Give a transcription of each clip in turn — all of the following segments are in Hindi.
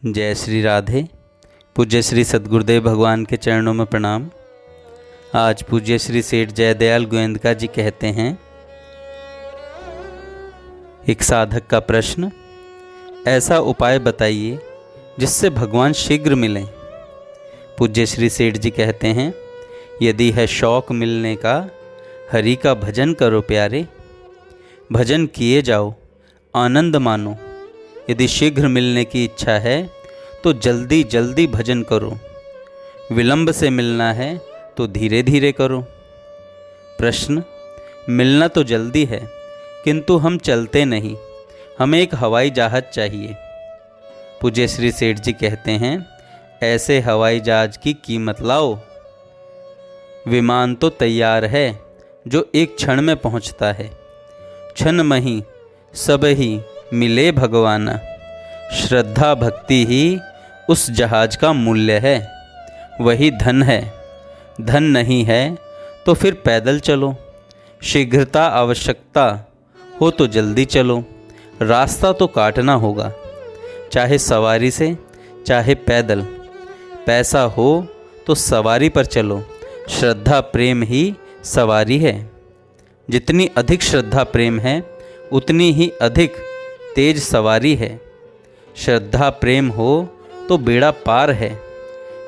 जय श्री राधे। पूज्य श्री सद्गुरुदेव भगवान के चरणों में प्रणाम। आज पूज्य श्री सेठ जयदयाल गोयंदका जी कहते हैं, एक साधक का प्रश्न, ऐसा उपाय बताइए जिससे भगवान शीघ्र मिलें। पूज्य श्री सेठ जी कहते हैं, यदि है शौक मिलने का, हरि का भजन करो प्यारे। भजन किए जाओ, आनंद मानो। यदि शीघ्र मिलने की इच्छा है तो जल्दी जल्दी भजन करो। विलंब से मिलना है तो धीरे धीरे करो। प्रश्न, मिलना तो जल्दी है किंतु हम चलते नहीं, हमें एक हवाई जहाज चाहिए। पूज्य श्री सेठ जी कहते हैं, ऐसे हवाई जहाज की कीमत लाओ। विमान तो तैयार है जो एक क्षण में पहुंचता है। क्षण मही सब ही मिले भगवाना। श्रद्धा भक्ति ही उस जहाज का मूल्य है, वही धन है। धन नहीं है तो फिर पैदल चलो। शीघ्रता आवश्यकता हो तो जल्दी चलो। रास्ता तो काटना होगा, चाहे सवारी से चाहे पैदल। पैसा हो तो सवारी पर चलो। श्रद्धा प्रेम ही सवारी है। जितनी अधिक श्रद्धा प्रेम है उतनी ही अधिक तेज सवारी है। श्रद्धा प्रेम हो तो बेड़ा पार है।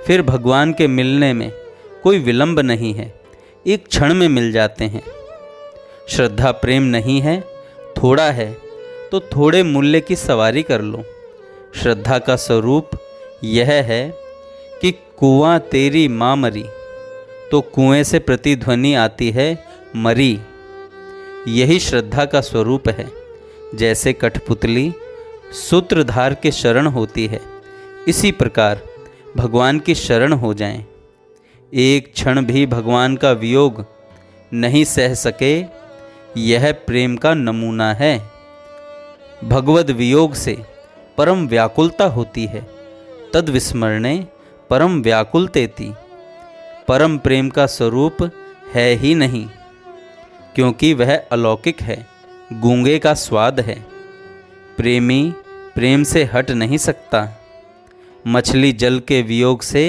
फिर भगवान के मिलने में कोई विलंब नहीं है, एक क्षण में मिल जाते हैं। श्रद्धा प्रेम नहीं है, थोड़ा है तो थोड़े मूल्य की सवारी कर लो। श्रद्धा का स्वरूप यह है कि कुआं तेरी माँ मरी तो कुएं से प्रतिध्वनि आती है मरी। यही श्रद्धा का स्वरूप है। जैसे कठपुतली सूत्रधार के शरण होती है, इसी प्रकार भगवान की शरण हो जाएं। एक क्षण भी भगवान का वियोग नहीं सह सके, यह प्रेम का नमूना है। भगवद वियोग से परम व्याकुलता होती है, तद विस्मरणे परम व्याकुलतेति। परम प्रेम का स्वरूप है ही नहीं, क्योंकि वह अलौकिक है, गूंगे का स्वाद है। प्रेमी प्रेम से हट नहीं सकता। मछली जल के वियोग से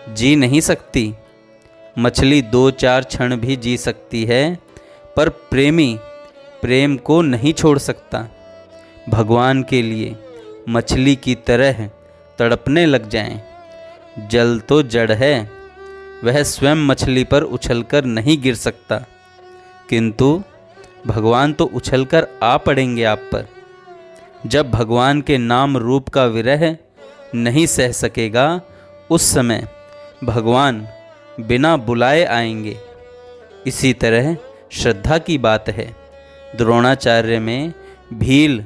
जी नहीं सकती। मछली 2-4 क्षण भी जी सकती है, पर प्रेमी प्रेम को नहीं छोड़ सकता। भगवान के लिए मछली की तरह तड़पने लग जाएं। जल तो जड़ है, वह स्वयं मछली पर उछलकर नहीं गिर सकता, किंतु भगवान तो उछलकर आ पड़ेंगे आप पर। जब भगवान के नाम रूप का विरह नहीं सह सकेगा, उस समय भगवान बिना बुलाए आएंगे। इसी तरह श्रद्धा की बात है। द्रोणाचार्य में भील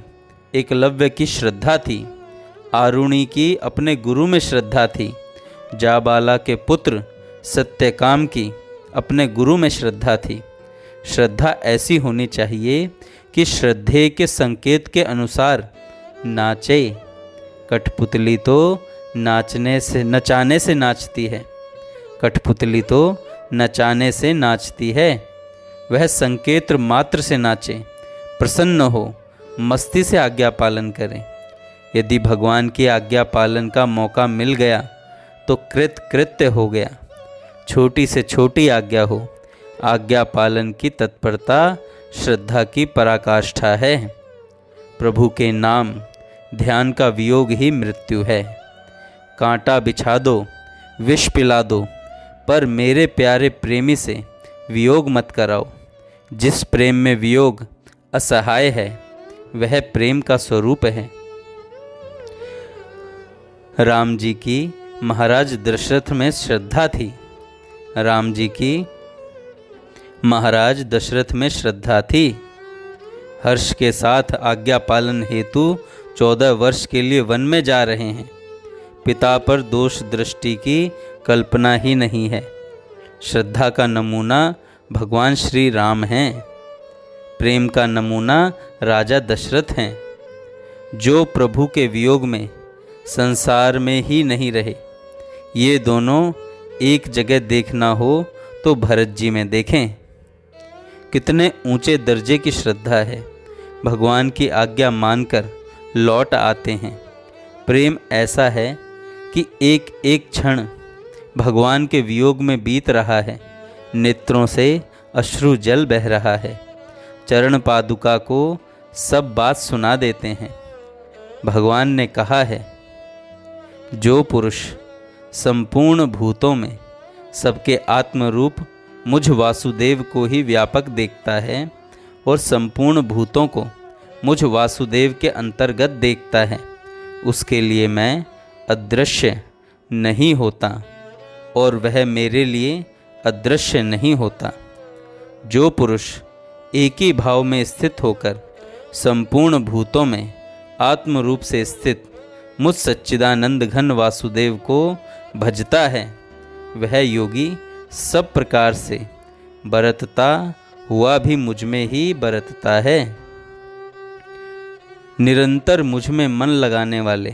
एकलव्य की श्रद्धा थी। आरुणि की अपने गुरु में श्रद्धा थी। जाबाला के पुत्र सत्यकाम की अपने गुरु में श्रद्धा थी। श्रद्धा ऐसी होनी चाहिए कि श्रद्धेय के संकेत के अनुसार नाचे। कठपुतली तो नचाने से नाचती है। कठपुतली तो नचाने से नाचती है। वह संकेत मात्र से नाचे, प्रसन्न हो, मस्ती से आज्ञा पालन करें। यदि भगवान की आज्ञा पालन का मौका मिल गया तो कृत्य हो गया। छोटी से छोटी आज्ञा हो, आज्ञा पालन की तत्परता श्रद्धा की पराकाष्ठा है। प्रभु के नाम ध्यान का वियोग ही मृत्यु है। कांटा बिछा दो, विष पिला दो, पर मेरे प्यारे प्रेमी से वियोग मत कराओ। जिस प्रेम में वियोग असहाय है, वह प्रेम का स्वरूप है। राम जी की महाराज दशरथ में श्रद्धा थी। राम जी की महाराज दशरथ में श्रद्धा थी। हर्ष के साथ आज्ञा पालन हेतु 14 वर्ष के लिए वन में जा रहे हैं। पिता पर दोष दृष्टि की कल्पना ही नहीं है। श्रद्धा का नमूना भगवान श्री राम हैं। प्रेम का नमूना राजा दशरथ हैं, जो प्रभु के वियोग में संसार में ही नहीं रहे। ये दोनों एक जगह देखना हो तो भरत जी में देखें। कितने ऊंचे दर्जे की श्रद्धा है। भगवान की आज्ञा मानकर लौट आते हैं। प्रेम ऐसा है कि एक एक क्षण भगवान के वियोग में बीत रहा है। नेत्रों से अश्रु जल बह रहा है। चरण पादुका को सब बात सुना देते हैं। भगवान ने कहा है, जो पुरुष संपूर्ण भूतों में सबके आत्मरूप मुझ वासुदेव को ही व्यापक देखता है और संपूर्ण भूतों को मुझ वासुदेव के अंतर्गत देखता है, उसके लिए मैं अदृश्य नहीं होता और वह मेरे लिए अदृश्य नहीं होता। जो पुरुष एक ही भाव में स्थित होकर संपूर्ण भूतों में आत्मरूप से स्थित मुझ सच्चिदानंद घन वासुदेव को भजता है, वह योगी सब प्रकार से बरतता हुआ भी मुझ में ही बरतता है। निरंतर मुझ में मन लगाने वाले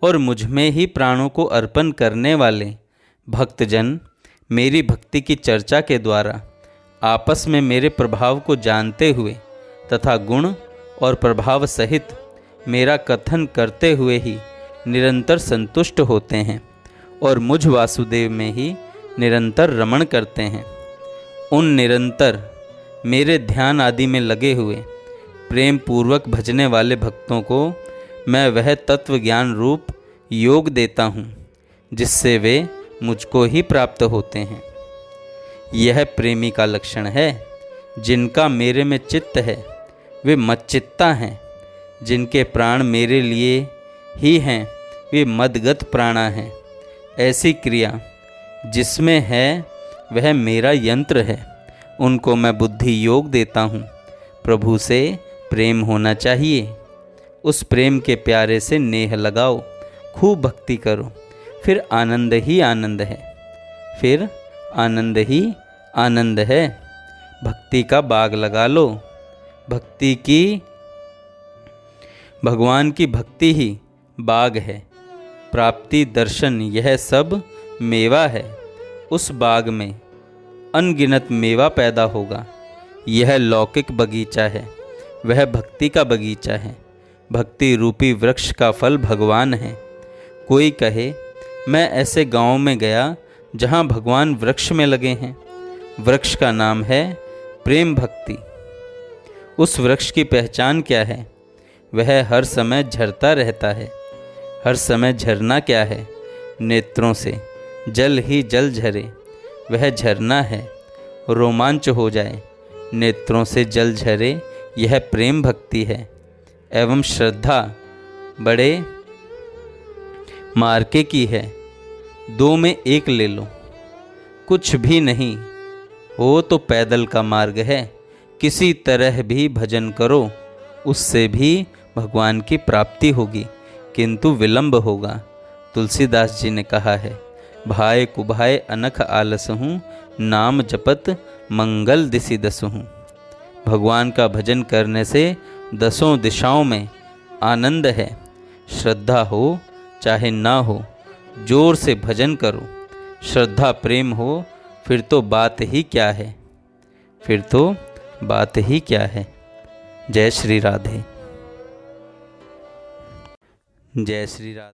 और मुझ में ही प्राणों को अर्पण करने वाले भक्तजन मेरी भक्ति की चर्चा के द्वारा आपस में मेरे प्रभाव को जानते हुए तथा गुण और प्रभाव सहित मेरा कथन करते हुए ही निरंतर संतुष्ट होते हैं और मुझ वासुदेव में ही निरंतर रमण करते हैं। उन निरंतर मेरे ध्यान आदि में लगे हुए प्रेम पूर्वक भजने वाले भक्तों को मैं वह तत्व ज्ञान रूप योग देता हूँ जिससे वे मुझको ही प्राप्त होते हैं। यह प्रेमी का लक्षण है। जिनका मेरे में चित्त है वे मच्चित्ता हैं। जिनके प्राण मेरे लिए ही हैं वे मदगत प्राणा हैं। ऐसी क्रिया जिसमें है वह मेरा यंत्र है, उनको मैं बुद्धि योग देता हूँ। प्रभु से प्रेम होना चाहिए। उस प्रेम के प्यारे से नेह लगाओ, खूब भक्ति करो, फिर आनंद ही आनंद है। फिर आनंद ही आनंद है। भक्ति का बाग लगा लो। भक्ति की भगवान की भक्ति ही बाग है। प्राप्ति दर्शन यह सब मेवा है। उस बाग में अनगिनत मेवा पैदा होगा। यह लौकिक बगीचा है, वह भक्ति का बगीचा है। भक्ति रूपी वृक्ष का फल भगवान है। कोई कहे, मैं ऐसे गांव में गया जहां भगवान वृक्ष में लगे हैं। वृक्ष का नाम है प्रेम भक्ति। उस वृक्ष की पहचान क्या है? वह हर समय झरता रहता है। हर समय झरना क्या है? नेत्रों से जल ही जल झरे, वह झरना है। रोमांच हो जाए, नेत्रों से जल झरे, यह प्रेम भक्ति है। एवं श्रद्धा बड़े मार्के की है, दो में एक ले लो। कुछ भी नहीं हो तो पैदल का मार्ग है। किसी तरह भी भजन करो, उससे भी भगवान की प्राप्ति होगी, किंतु विलंब होगा। तुलसीदास जी ने कहा है, भाय कुभाय अनख आलस हूँ, नाम जपत मंगल दिशि दस हूँ। भगवान का भजन करने से दसों दिशाओं में आनंद है। श्रद्धा हो चाहे ना हो, जोर से भजन करो। श्रद्धा प्रेम हो, फिर तो बात ही क्या है, फिर तो बात ही क्या है। जय श्री राधे। जय श्री राधे।